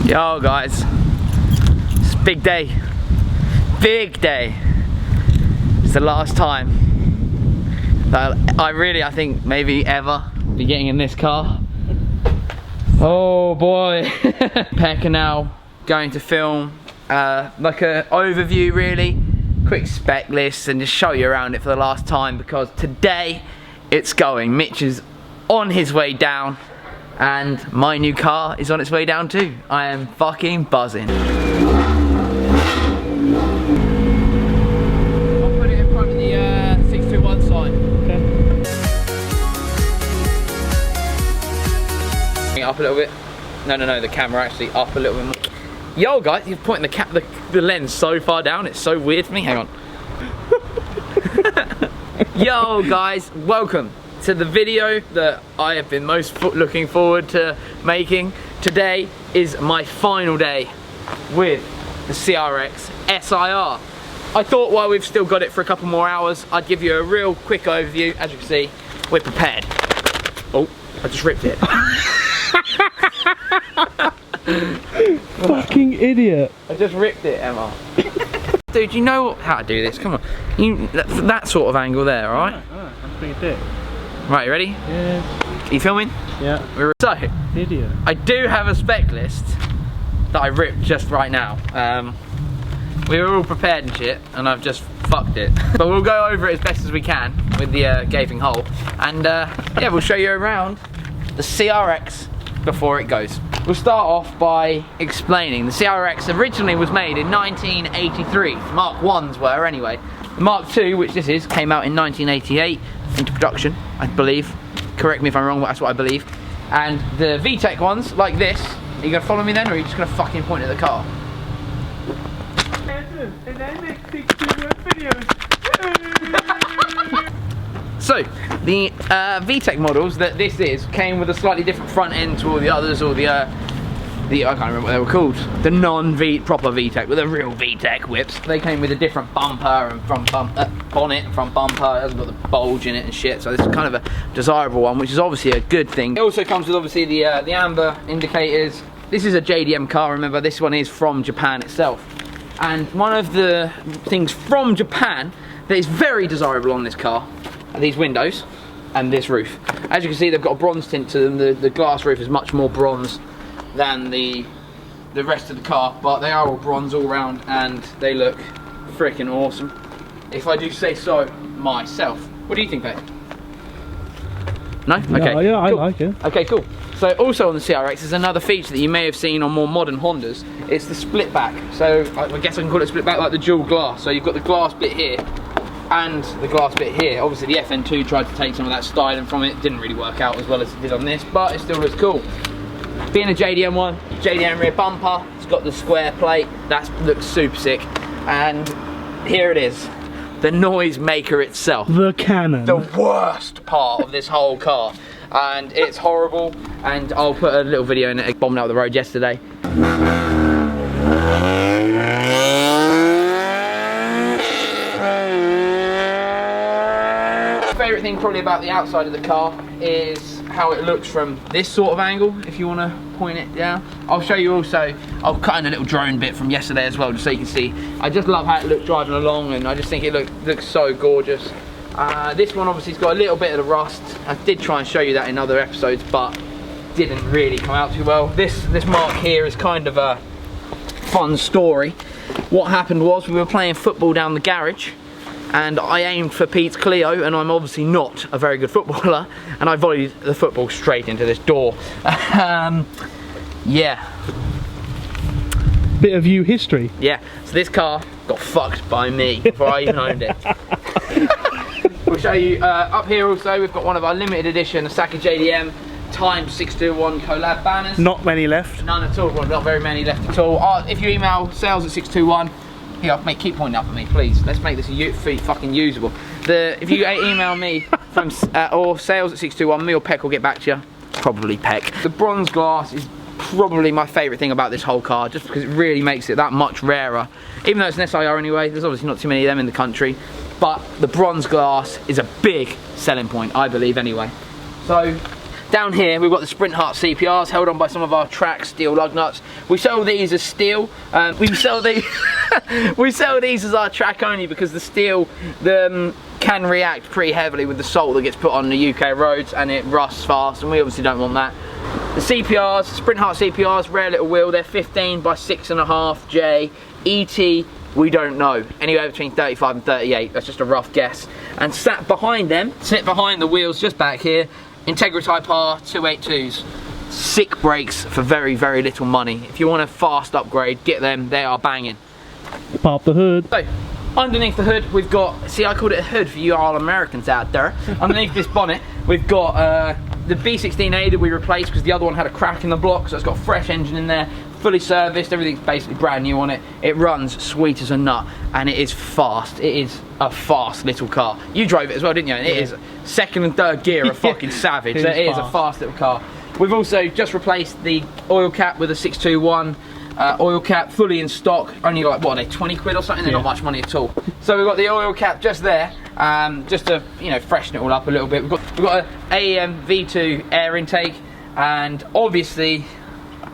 Yo guys, it's a big day. Big day. It's the last time that I think maybe ever be getting in this car. Oh boy. Peck are now going to film like an overview really, quick spec list, and just show you around it for the last time because today it's going. Mitch is on his way down and my new car is on its way down too. I am fucking buzzing. I'll put it in front of the 621 sign. Okay. Up a little bit. No, the camera actually up a little bit more. Yo guys, you're pointing the lens so far down, it's so weird for me. Hang on. Yo guys, welcome to the video that I have been most looking forward to making. Today is my final day with the CRX SIR. I thought while we've still got it for a couple more hours, I'd give you a real quick overview. As you can see, we're prepared. Oh, I just ripped it. Fucking idiot. I just ripped it, Emma. Dude, you know how to do this, come on. That sort of angle there, alright? I'm pretty thick. Right, you ready? Yeah. Are you filming? Yeah. So, Idiot. I do have a spec list that I ripped just right now. We were all prepared and shit, and I've just fucked it. But we'll go over it as best as we can with the gaping hole. And yeah, we'll show you around the CRX before it goes. We'll start off by explaining the CRX originally was made in 1983. Mark 1s were anyway. The Mark 2, which this is, came out in 1988 into production, I believe. Correct me if I'm wrong, but that's what I believe. And the VTEC ones, like this, are you gonna follow me then, or are you just gonna fucking point at the car? And I make 621 videos. So, the VTEC models that this is came with a slightly different front end to all the others, or the I can't remember what they were called. The proper VTEC, with the real VTEC whips. They came with a different bumper and front bonnet, front bumper. It hasn't got the bulge in it and shit. So this is kind of a desirable one, which is obviously a good thing. It also comes with obviously the amber indicators. This is a JDM car. Remember, this one is from Japan itself. And one of the things from Japan that is very desirable on this car are these windows and this roof. As you can see, they've got a bronze tint to them. The glass roof is much more bronze than the rest of the car, but they are all bronze all round and they look freaking awesome, if I do say so myself. What do you think, Pete? No? Okay. Yeah, I cool. like it. Okay, cool. So also on the CRX is another feature that you may have seen on more modern Hondas. It's the split back. So I guess I can call it split back, like the dual glass. So you've got the glass bit here and the glass bit here. Obviously the FN2 tried to take some of that styling from it. It didn't really work out as well as it did on this, but it still looks cool. Being a JDM one, JDM rear bumper, it's got the square plate, that looks super sick. And here it is, the noise maker itself. The cannon. The worst part of this whole car. And it's horrible, and I'll put a little video in it. It bombed out the road yesterday. Favourite thing probably about the outside of the car is how it looks from this sort of angle, if you want to point it down. I'll show you also, I'll cut in a little drone bit from yesterday as well, just so you can see. I just love how it looked driving along, and I just think it looks so gorgeous. This one obviously has got a little bit of the rust. I did try and show you that in other episodes, but didn't really come out too well. This mark here is kind of a fun story. What happened was we were playing football down the garage, and I aimed for Pete's Clio, and I'm obviously not a very good footballer, and I volleyed the football straight into this door. Yeah. Bit of you history. Yeah, so this car got fucked by me before I even owned it. We'll show you up here also, we've got one of our limited edition Osaka JDM times 621 collab banners. Not many left. None at all, well, not very many left at all. If you email sales@621, here, mate, keep pointing up at me, please. Let's make this fucking usable. If you email me from or sales@621, me or Peck will get back to you. Probably Peck. The bronze glass is probably my favourite thing about this whole car, just because it really makes it that much rarer. Even though it's an SIR anyway, there's obviously not too many of them in the country, but the bronze glass is a big selling point, I believe anyway. So Down here we've got the Sprint Heart CPRs held on by some of our track steel lug nuts. We sell these as steel. We sell these we sell these as our track only because the steel can react pretty heavily with the salt that gets put on the UK roads and it rusts fast, and we obviously don't want that. The CPRs, Sprint Heart CPRs, rare little wheel, they're 15 by 6.5 J. ET, we don't know. Anywhere between 35 and 38, that's just a rough guess. And sat behind them, sit behind the wheels just back here, Integra Type R 282s. Sick brakes for very, very little money. If you want a fast upgrade, get them, they are banging. Pop the hood. So, underneath the hood, we've got, see, I called it a hood for you all Americans out there. Underneath this bonnet, we've got the B16A that we replaced because the other one had a crack in the block, so it's got a fresh engine in there, fully serviced, everything's basically brand new on it. It runs sweet as a nut, and it is fast. It is a fast little car. You drove it as well, didn't you? And it is second and third gear are fucking savage. So it is a fast little car. We've also just replaced the oil cap with a 621 oil cap, fully in stock. Only like, what are they, 20 quid or something? They're not much money at all. So we've got the oil cap just there, just to, you know, freshen it all up a little bit. We've got an AEM V2 air intake, and obviously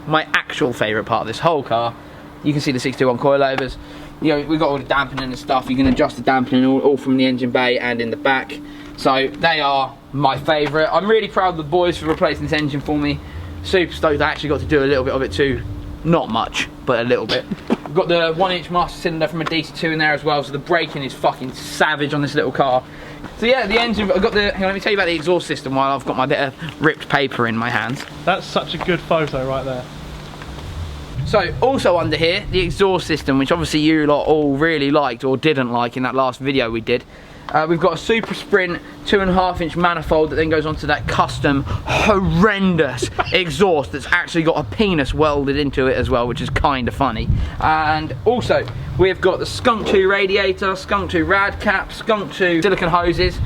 my actual favourite part of this whole car, you can see the 621 coilovers. You know, we've got all the dampening and stuff. You can adjust the dampening all from the engine bay and in the back. So they are my favourite. I'm really proud of the boys for replacing this engine for me. Super stoked I actually got to do a little bit of it too. Not much, but a little bit. We've got the 1-inch master cylinder from a DC2 in there as well, so the braking is fucking savage on this little car. So yeah, the engine, I've got the, hang on, let me tell you about the exhaust system while I've got my bit of ripped paper in my hands. That's such a good photo right there. So, also under here, the exhaust system, which obviously you lot all really liked or didn't like in that last video we did. We've got a Super Sprint 2.5-inch manifold that then goes onto that custom horrendous exhaust that's actually got a penis welded into it as well, which is kind of funny. And also, we've got the Skunk 2 radiator, Skunk 2 rad cap, Skunk 2 silicone hoses,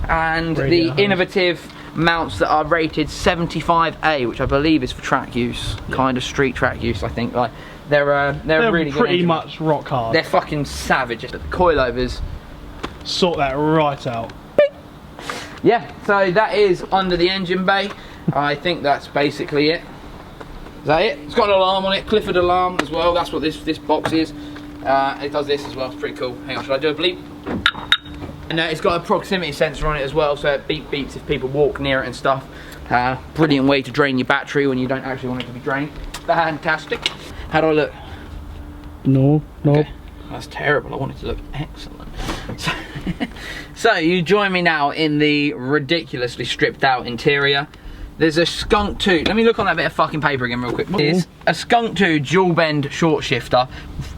and the innovative mounts that are rated 75A, which I believe is for track use, kind of street track use, I think. Like they're really good pretty engine. much rock hard. They're fucking savage. The coilovers sort that right out. Yeah, so that is under the engine bay. I think that's basically it. Is that it? It's got an alarm on it, Clifford alarm as well. That's what this box is. It does this as well. It's pretty cool. Hang on, should I do a bleep? And it's got a proximity sensor on it as well, so it beeps if people walk near it and stuff. Brilliant way to drain your battery when you don't actually want it to be drained. Fantastic. How do I look? No. Okay. That's terrible. I want it to look excellent. So you join me now in the ridiculously stripped out interior. There's a Skunk 2. Let me look on that bit of fucking paper again real quick. It's a Skunk 2 dual bend short shifter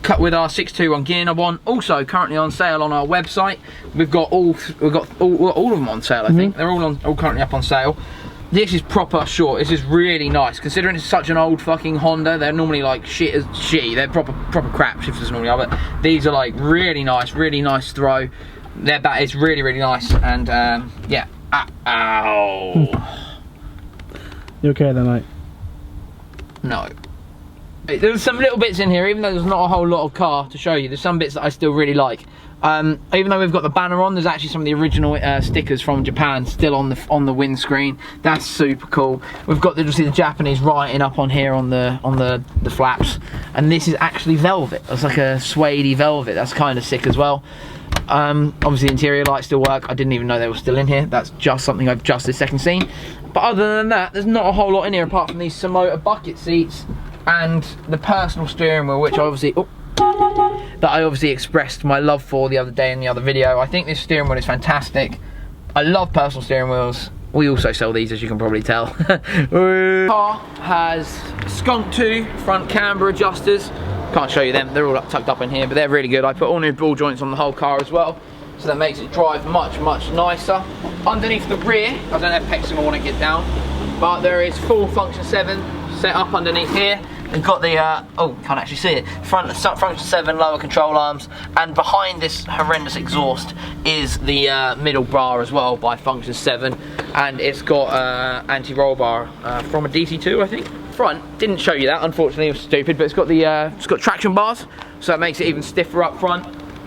cut with our 621 gear knob on. Also currently on sale on our website. We've got all of them on sale, I think. They're all currently up on sale. This is proper short. This is really nice. Considering it's such an old fucking Honda, they're normally like shitty. They're proper crap shifters normally are, but these are like really nice throw. Their bat is really nice, and yeah. Ow. You okay then, mate? No. There's some little bits in here, even though there's not a whole lot of car to show you. There's some bits that I still really like. Even though we've got the banner on, there's actually some of the original stickers from Japan still on the windscreen. That's super cool. We've got the Japanese writing up on here on the flaps, and this is actually velvet. It's like a suede velvet. That's kind of sick as well. Obviously interior lights still work. I didn't even know they were still in here. That's just something I've just this second seen. But other than that, there's not a whole lot in here apart from these Samoa bucket seats and the personal steering wheel, which I obviously expressed my love for the other day in the other video. I think this steering wheel is fantastic. I love personal steering wheels. We also sell these, as you can probably tell. The car has Skunk 2 front camber adjusters. Can't show you them, they're all tucked up in here, but they're really good. I put all new ball joints on the whole car as well, so that makes it drive much nicer. Underneath the rear, I don't know if Pexham will want to get down, but there is full function 7 set up underneath here. We've got the, can't actually see it, front function 7 lower control arms, and behind this horrendous exhaust is the middle bar as well by function 7, and it's got anti-roll bar from a DC2, I think. Front, didn't show you that, unfortunately, it was stupid, but it's got traction bars, so that makes it even stiffer up front.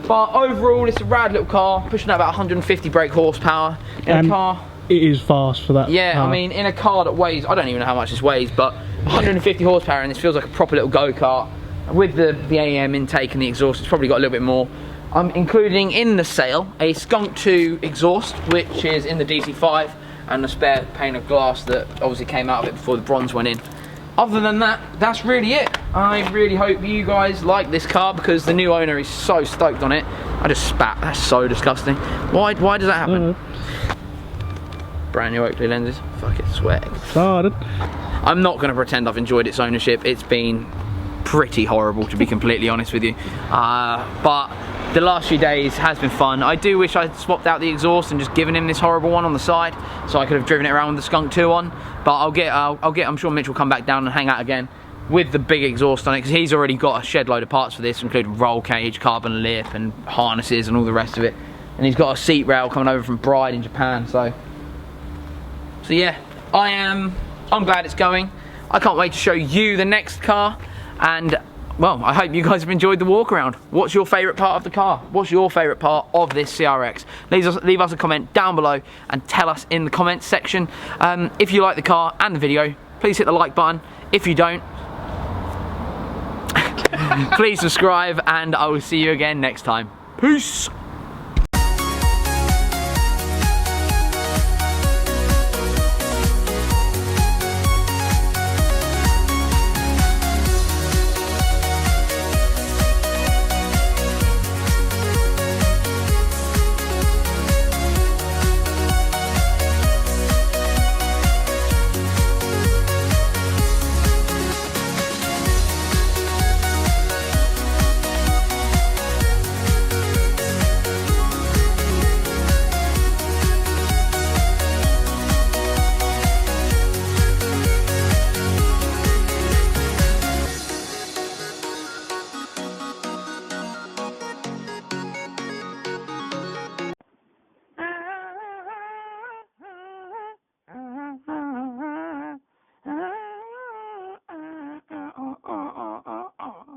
But overall, it's a rad little car, pushing out about 150 brake horsepower in a car. it is fast for that. Yeah, car. I mean, in a car that weighs, I don't even know how much this weighs, but 150 horsepower, and this feels like a proper little go-kart. With the AM intake and the exhaust, it's probably got a little bit more. I'm including in the sale a Skunk 2 exhaust, which is in the DC5, and a spare pane of glass that obviously came out of it before the bronze went in. Other than that, that's really it. I really hope you guys like this car, because the new owner is so stoked on it. I just spat, that's so disgusting. Why does that happen? Brand new Oakley lenses, fuck it, sweating. Started. I'm not going to pretend I've enjoyed its ownership. It's been pretty horrible, to be completely honest with you. But the last few days has been fun. I do wish I'd swapped out the exhaust and just given him this horrible one on the side, so I could have driven it around with the Skunk 2 on. But I'm sure Mitch will come back down and hang out again with the big exhaust on it, because he's already got a shed load of parts for this, including roll cage, carbon lip, and harnesses and all the rest of it. And he's got a seat rail coming over from Bride in Japan. So yeah, I'm glad it's going. I can't wait to show you the next car. And well, I hope you guys have enjoyed the walk around. What's your favourite part of the car? What's your favourite part of this CRX? Leave us a comment down below and tell us in the comments section. If you like the car and the video, please hit the like button. If you don't, please subscribe, and I will see you again next time. Peace!